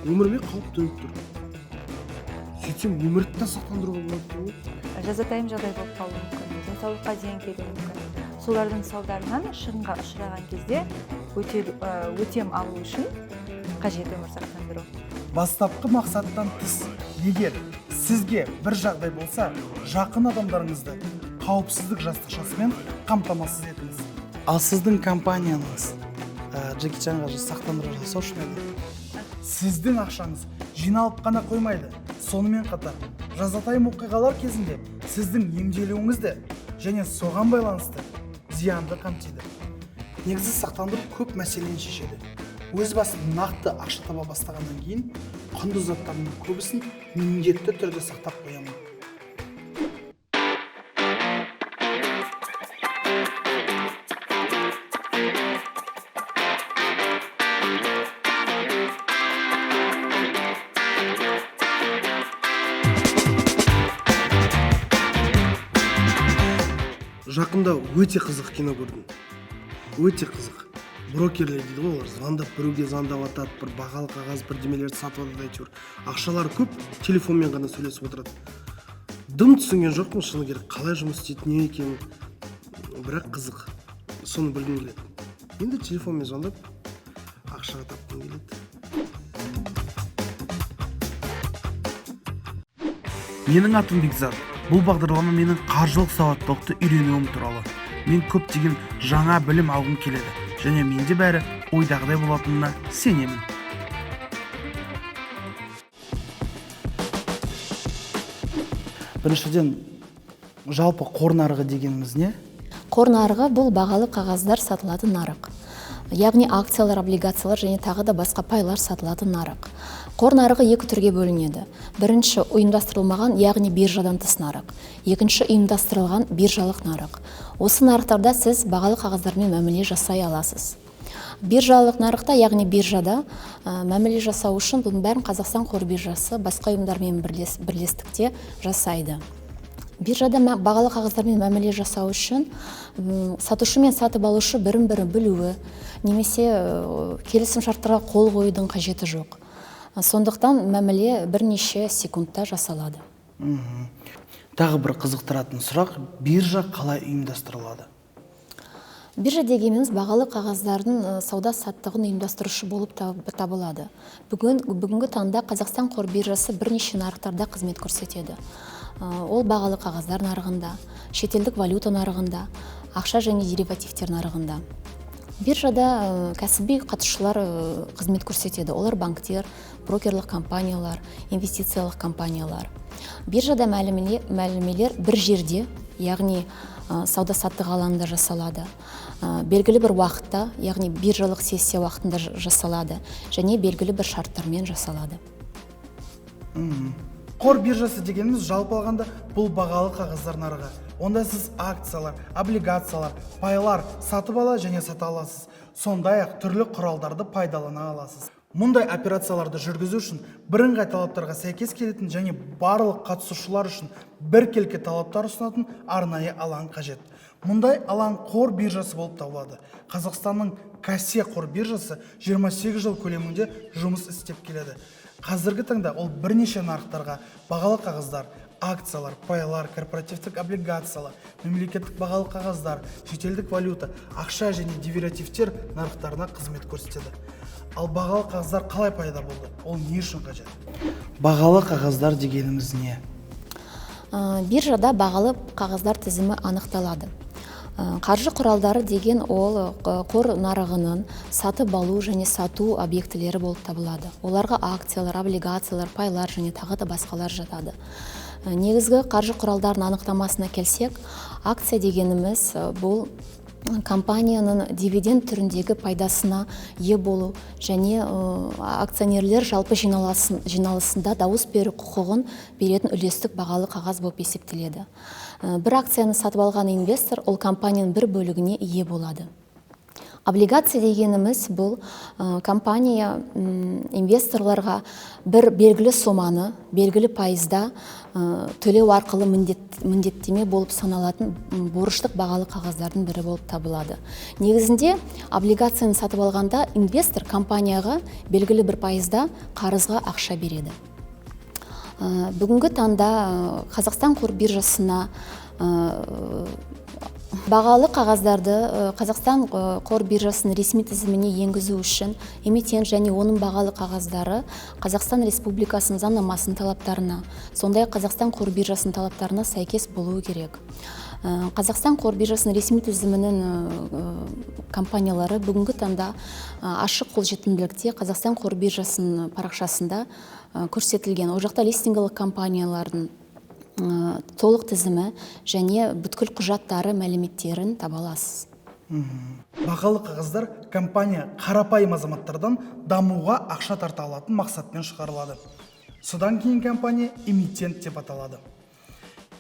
өміріме қауіп төніп тұр. Сөйтсем өмірді де сақтандыруға болады ғой. Жазатайым жағдай болып қалуы мүмкін, денсаулыққа зиян келуі мүмкін. Солардың салдарынан шығынға ұшыраған кезде өтем алу үшін қажет өмір сақтандыру. Бастапқы мақсаттан тыс, егер сізге бір жағдай болса, жақын адамдарыңызды қауіпсіздік жастықшасымен қамтамасыз етіңіз. Ал сіздің компанияңыз Джеки Чанға сақтандыру жасаушы ма еді? Сіздің ақшаңыз жиналып қана қоймайды. Сонымен қатар, жазатайым оқиғалар кезінде сіздің емделуіңізді және соған байланысты зиянды қамтиды. Негізі сақтандыру көп мәселені шешеді. Өз басын нақты ақша таба бастағаннан кейін, құнды заттардың көбісін міндетті түрде сақтап қоямын. Жақында өте қызық кино көрдім. Өте қызық. Брокерлер дейді ғой, олар звондап, біреуге звондап атады, бір бағалы қағаз бірдемелерді сатып алады әйтеуір. Ақшалары көп, телефонмен ғана сөйлесіп отырады. Дым түсінген жоқпын шыны керек, қалай жұмыс істейді, не екенін. Бірақ қызық. Соны білгім келеді. Енді телефонмен звондап, ақшаға тапқым келеді. Менің атым Бекзат. Бұл бағдарлама менің қаржылық сауаттылықты үйренуім туралы. Мен көптеген жаңа білім алғым келеді. Және менде бәрі ойдағыдай болатынына сенемін. Біріншіден, жалпы қор нарығы дегеніміз не? Қор нарығы бұл бағалы қағаздар сатылатын нарық. Яғни акциялар, облигациялар және тағы да басқа пайлар сатылатын нарық. Қор нарығы екі түрге бөлінеді. Бірінші ұйымдастырылмаған, яғни биржадан тыс нарық. Екінші ұйымдастырылған биржалық нарық. Осы нарықтарда сіз бағалы қағаздармен мәміле жасай аласыз. Биржалық нарықта, яғни биржада мәміле жасау үшін бұның бәрін Қазақстан қор биржасы басқа ұйымдармен бірлестікте жасайды. Биржада бағалы қағаздармен мәміле жасау үшін сатушы мен сатып алушы бірін-бірі білуі, немесе келісім шарттарға қол қоюдың қажеті жоқ. Сондықтан мәміле бірнеше секундта жасалады. Тағы бір қызықтыратын сұрақ, биржа қалай ұйымдастырылады? Биржа дегеніміз бағалы қағаздардың сауда-саттығын ұйымдастырушы болып табылады. Бүгінгі таңда Қазақстан қор биржасы бірнеше нарықтарда қызмет көрсетеді. Ол бағалы қағаздар нарығында, шетелдік валюта нарығында, ақша және деривативтер нарығында. Биржада кәсіби қатысушылар қызмет көрсетеді. Олар банктер, брокерлік компаниялар, инвестициялық компаниялар. Биржада мәлімелер бір жерде, яғни сауда-саттық алаңында жасалады. Белгілі бір уақытта, яғни биржалық сессия уақытында жасалады және белгілі бір шарттармен жасалады. Қор биржасы дегеніміз жалпы алғанда бұл бағалы қағаздар нарығы. Онда сіз акциялар, облигациялар, пайлар сатып ала және сата аласыз. Сондай-ақ түрлі құралдарды пайдалана аласыз. Мұндай операцияларды жүргізу үшін бірыңғай талаптарға сәйкес келетін және барлық қатысушылар үшін біркелкі талаптар ұсынатын арнайы алаң қажет. Мұндай алаң қор биржасы болып табылады. Қазақстанның Кассе қор биржасы 28 жыл көлемінде жұмыс істеп келеді. Қазіргі таңда ол бірнеше нарықтарға бағалы қағаздар, акциялар, пайлар, корпоративтік облигациялар, мемлекеттік бағалы қағаздар, шетелдік валюта, ақша және деривативтер нарықтарына қызмет көрсетеді. Ал бағалы қағаздар қалай пайда болды? Ол не үшін қажет? Бағалы қағаздар дегеніміз не? Биржада бағалы қағаздар тізімі анықталады. Қаржы құралдары деген ол қор нарығының сатып алу және сату объектілері болып табылады. Оларға акциялар, облигациялар, пайлар және тағы да басқалар жатады. Негізгі қаржы құралдарының анықтамасына келсек, акция дегеніміз бұл компанияның дивиденд түріндегі пайдасына ие болу және акционерлер жалпы жиналысында дауыс беру құқығын беретін үлестік бағалы қағаз болып есептеледі. Бір акцияны сатып алған инвестор ол компанияның бір бөлігіне ие болады. Облигация дегеніміз бұл компания инвесторларға бір белгілі соманы, белгілі пайызда төлеу арқылы міндеттеме болып саналатын борыштық бағалы қағаздардың бірі болып табылады. Негізінде облигацияны сатып алғанда инвестор компанияға белгілі бір пайызда қарызға ақша береді. Бүгінгі таңда Қазақстан қор биржасына бағалы қағаздарды Қазақстан қор биржасының ресми тізіміне енгізу үшін эмитент және оның бағалы қағаздары Қазақстан Республикасының заңнамасының талаптарына, сондай Қазақстан қор биржасының талаптарына сәйкес болуы керек. Қазақстан қор биржасының ресми тізімінің компаниялары бүгінгі таңда ашық қолжетімділікте Қазақстан қор биржасының парақшасында көрсетілген. Ол жақта листингілік компаниялардың толық тізімі және бүткіл құжаттары мәліметтерін таба аласыз. Бағалы қағаздар компания қарапайым азаматтардан дамуға ақша тарта алатын мақсатпен шығарылады. Содан кейін компания эмитент деп аталады.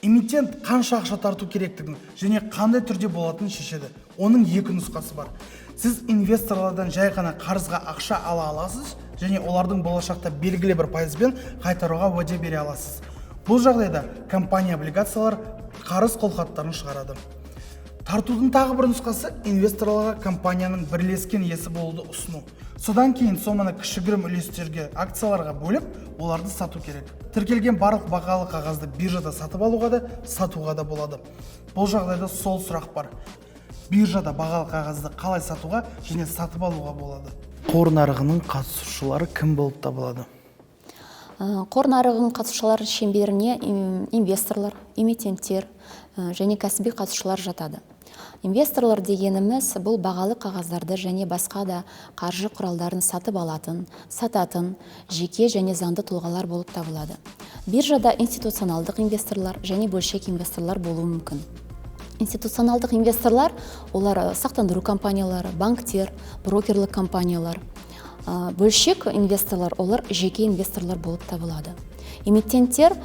Эмитент қанша ақша тарту керектігін және қандай түрде болатынын шешеді. Оның екі нұсқасы бар. Сіз инвесторлардан жай ғана қарызға ақша ала аласыз және олардың болашақта белгілі бір пайызбен қайтаруға уәде бере аласыз. Бұл жағдайда компания облигациялар қарыз қолхаттарын шығарады. Тартудың тағы бір нұсқасы инвесторларға компанияның бірлескен иесі болуды ұсыну. Содан кейін соманы кішігірім үлестерге акцияларға бөліп, оларды сату керек. Тіркелген барлық бағалы қағазды биржада сатып алуға да, сатуға да болады. Бұл жағдайда сол сұрақ бар. Биржада бағалы қағазды қалай сатуға және сатып алуға болады? Қор нарығының қатысушылары кім болып табылады? Қор нарығының қатысушылар шеңберіне инвесторлар, эмитенттер және кәсіби қатысушылар жатады. Инвесторлар дегеніміз бұл бағалы қағаздарды және басқа да қаржы құралдарын сатып алатын, сататын жеке және заңды тұлғалар болып табылады. Биржада институционалдық инвесторлар және бөлшек инвесторлар болуы мүмкін. Институционалдық инвесторлар олар сақтандыру компаниялары, банктер, брокерлік компаниялар. Бөлшек инвесторлар олар жеке инвесторлар болып табылады. Эмитенттер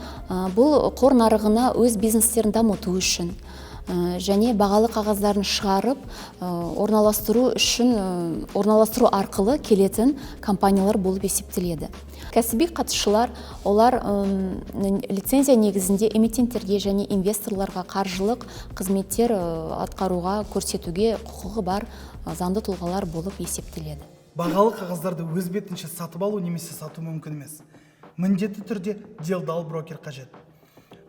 бұл қор нарығына өз бизнестерін дамыту үшін және бағалы қағаздарын шығарып орналастыру арқылы келетін компаниялар болып есептеледі. Кәсіби қатысушылар олар лицензия негізінде эмитенттерге және инвесторларға қаржылық қызметтер атқаруға көрсетуге құқығы бар заңды тұлғалар болып есептеледі. Бағалы қағаздарды өз бетінше сатып алу немесе сату мүмкін емес. Міндетті түрде делдал брокер қажет.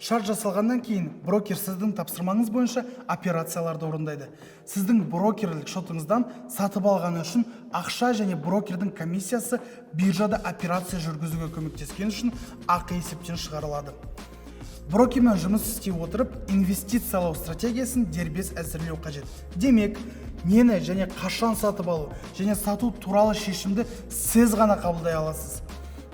Шарт жасалғаннан кейін брокер сіздің тапсырмаңыз бойынша операцияларды орындайды. Сіздің брокерлік шотыңыздан сатып алғаны үшін ақша және брокердің комиссиясы биржада операция жүргізуге көмектескен үшін ақы есептен шығарылады. Брокермен жұмыс істей отырып, инвестициялау стратегиясын дербес әзірлеу қажет. Демек, нені және қашан сатып алу және сату туралы шешімді сіз ғана қабылдай аласыз.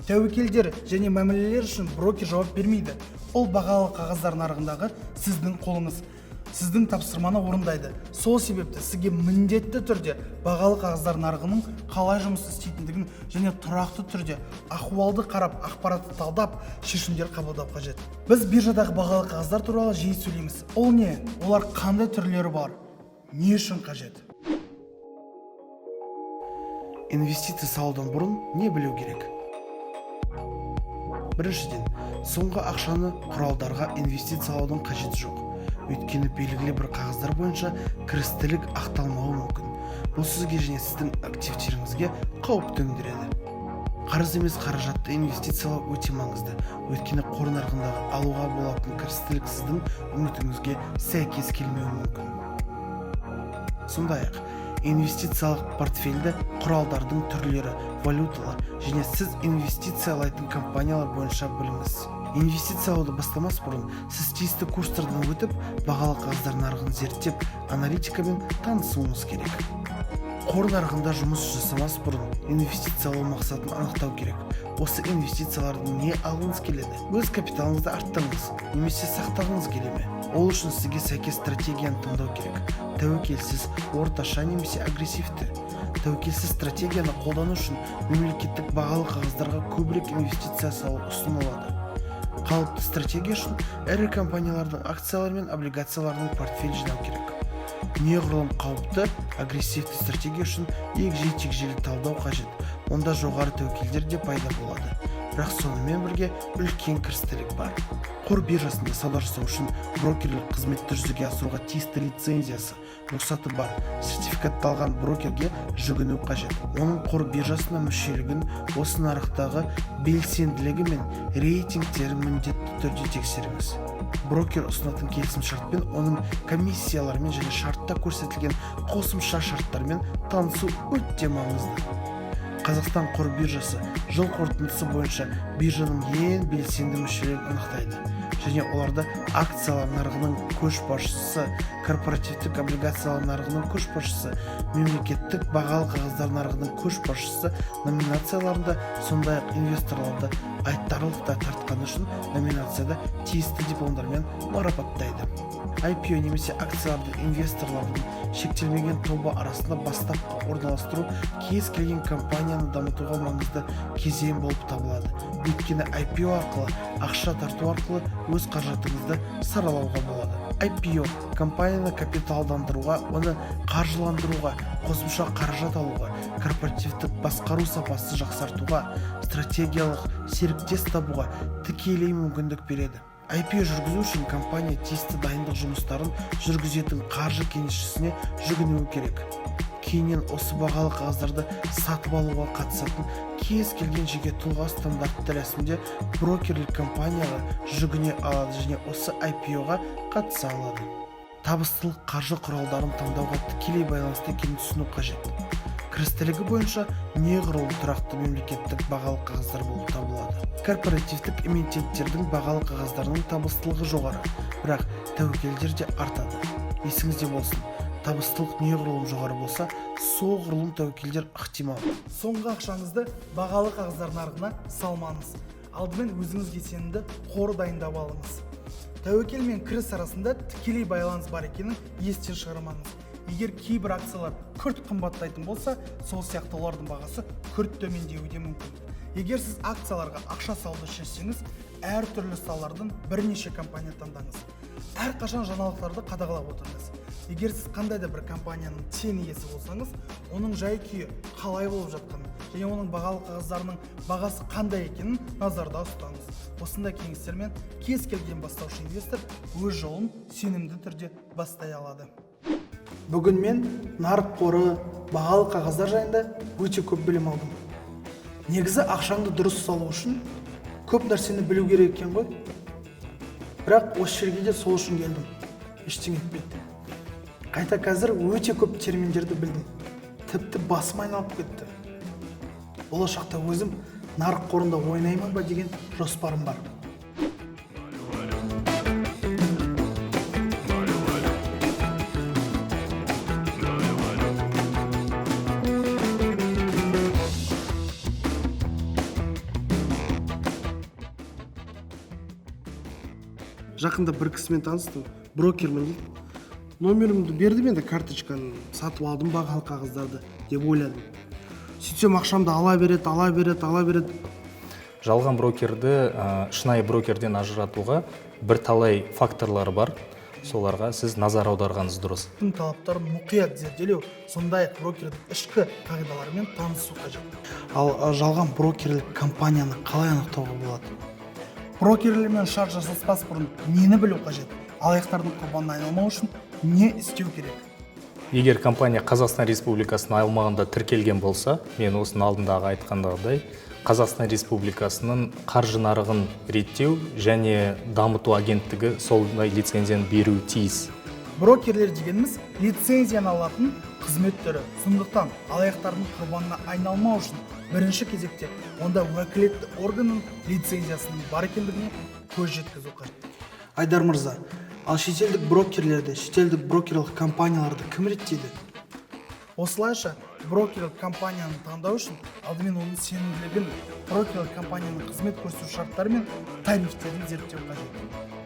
Тәуекелдер және мәмілелер үшін брокер жауап бермейді. Ол бағалы қағаздар нарығындағы сіздің қолыңыз. Сіздің тапсырманы орындайды. Сол себепті сізге міндетті түрде бағалы қағаздар нарығының қалай жұмыс істейтіндігін және тұрақты түрде ахуалды қарап, ақпаратты талдап, шешімдер қабылдау қажет. Біз биржадағы бағалы қағаздар туралы жиі сөйлейміз. Ол не? Олар қандай түрлері бар? Не үшін қажет? Инвестиция салудан бұрын не білу керек? Біріншіден, соңғы ақшаны құралдарға инвестициялаудың қажеті жоқ. Өйткені белгілі бір қағаздар бойынша кірістілік ақталмауы мүмкін. Бұл сізге және сіздің активтеріңізге қауіп төндіреді. Қарыз емес қаражатты инвестициялау өте маңызды. Өйткені қор нарығындағы алуға болатын кірістілік сіздің үмітіңізге сәйкес келмеуі мүмкін. Сондай-ақ, инвестициялық портфельді құралдардың түрлері, валюталар және сіз инвестициялайтын компаниялар бойынша біліңіз. Инвестициялауды бастамас бұрын сіз тиісті курстардан өтіп, бағалы қағаздар нарығын зерттеп, аналитикамен танысуыңыз керек. Қор нарығында жұмыс жасамас бұрын инвестициялау мақсатын анықтау керек. Осы инвестициялардың не алғыңыз келеді? Өз капиталыңызды арттырыңыз немесе сақтағыңыз келе ме? Ол үшін сізге сәйкес стратегияны таңдау керек. Тәуекелсіз, орташа немесе агрессивті. Тәуекелсіз стратегияны қолдану үшін мемлекеттік бағалы қағаздарға көбірек инвестиция салу ұсынылады. Қалыпты стратегия үшін ірі компаниялардың акциялары мен облигацияларының портфель жинау керек. неғұрлым қауіпті агрессивті стратегия үшін егжей-тегжейлі талдау қажет. Онда жоғары тәуекелдер де пайда болады. Бірақ сонымен бірге үлкен кірістілік бар. Қор биржасында сауда жасау үшін брокерлік қызметті жүзеге асыруға тиісті лицензиясы, рұқсаты бар сертификатталған брокерге жүгіну қажет. Оның қор биржасына мүшелігін, осы нарықтағы белсенділігі мен рейтингтерін міндетті түрде тексеріңіз. Брокер ұсынатын келісімшартпен, оның комиссияларымен және шартта көрсетілген қосымша шарттармен танысу өте маңызды. Қазақстан қор биржасы жыл қорытындысы бойынша биржаның ең белсенді мүшелерін анықтайды және оларды акциялар нарығының көшбасшысы, корпоративтік облигациялар нарығының көшбасшысы, мемлекеттік бағалы қағаздар нарығының көшбасшысы номинацияларында, сондай-ақ инвесторларды айтарлықтай тартқаны үшін номинацияда тиісті дипломдармен марапаттайды. IPO немесе акцияларды инвесторлардың шектелмеген тобы арасында бастапқы орналастыру кез келген компанияны дамытуға маңызды кезең болып табылады. Өйткені IPO арқылы ақша тарту арқылы өз қаражатыңызды саралауға болады. IPO компанияны капиталдандыруға, оны қаржыландыруға, қосымша қаражат алуға, корпоративтік басқару сапасы жақсартуға, стратегиялық серіктес табуға тікелей мүмкіндік береді. IPO жүргізу үшін компания тиісті дайындық жұмыстарын жүргізетін қаржы кеңесшісіне жүгінуі керек. Кейіннен осы бағалы қағаздарды сатып алуға қатысатын кез келген жеке тұлға стандартты рәсімде брокерлік компанияға жүгіне алады және осы IPO-ға қатыса алады. Табыстылық қаржы құралдарын таңдауға тікелей байланысты екенін түсіну қажет. Кірістілігі бойынша неғұрлым тұрақты мемлекеттік бағалы қағаздар болып табылады. Корпоративтік эмитенттердің бағалы қағаздарының табыстылығы жоғары, бірақ тәуекелдер де артады. Есіңізде болсын, табыстылық неғұрлым жоғары болса, соғұрлым тәуекелдер ықтимал. Соңғы ақшаңызды бағалы қағаздар нарығына салмаңыз. Алдымен өзіңізге сенімді қор дайындап алыңыз. Тәуекел мен кіріс арасында тікелей байланыс бар екенін естен шығармаңыз. Егер кейбір акциялар күрт қымбаттайтын болса, сол сияқты олардың бағасы күрт төмендеуі де мүмкін. Егер сіз акцияларға ақша салуды шешсеңіз, әртүрлі салалардан бірнеше компания таңдаңыз. Әрқашан жаңалықтарды қадағалап отырыңыз. Егер сіз қандай да бір компанияның тең иесі болсаңыз, оның жай-күйі қалай болып жатқанын және оның бағалы қағаздарының бағасы қандай екенін назарда ұстаңыз. Осындай кеңестермен кез келген бастаушы инвестор өз жолын сенімді түрде бастай алады. Бүгін мен нарық қоры, бағалы қағаздар жайында өте көп білім алдым. Негізі ақшаңды дұрыс салу үшін көп нәрсені білу керек екен ғой. Бірақ осы жерге де сол үшін келдім. Ештеңе етпеді. Қайта қазір өте көп терминдерді білдім. Тіпті басым айналып кетті. Болашақта өзім нарық қорында ойнаймын ба деген жоспарым бар. Жақында бір кісімен таныстым, брокермін дейді. Номерімді бердім, енді карточканы сатып алдым бағалы қағаздарды деп ойладым. Сөйтсем ақшамды ала береді. Жалған брокерді шынайы брокерден ажыратуға бір талай факторлар бар. Соларға сіз назар аударғаныңыз дұрыс. Талаптарын мұқият зерделеу, сондай-ақ брокердің ішкі қағидаларымен танысу қажет. Ал жалған брокерлік компанияны қалай анықтауға болады? Брокерлермен шарт жасаспас бұрын нені білу қажет? Алаяқтардың құрбанына айналмау үшін не істеу керек? Егер компания Қазақстан Республикасының аумағында тіркелген болса, мен осының алдындағы айтқандағыдай, Қазақстан Республикасының қаржы нарығын реттеу және дамыту агенттігі солай лицензияны беруі тиіс. Брокерлер дегеніміз лицензияны алатын қызмет түрі. Сондықтан алаяқтардың құрбанына айналмау үшін бірінші кезекте онда уәкілетті органның лицензиясының бар екендігіне көз жеткізу қажет. Айдар мырза, ал шетелдік брокерлерді, шетелдік брокерлік компанияларды кім реттейді? Осылайша брокерлік компанияны таңдау үшін алдымен оның сенімділігін, брокерлік компанияның қызмет көрсету шарттары мен тарифтерін зерттеу қажет.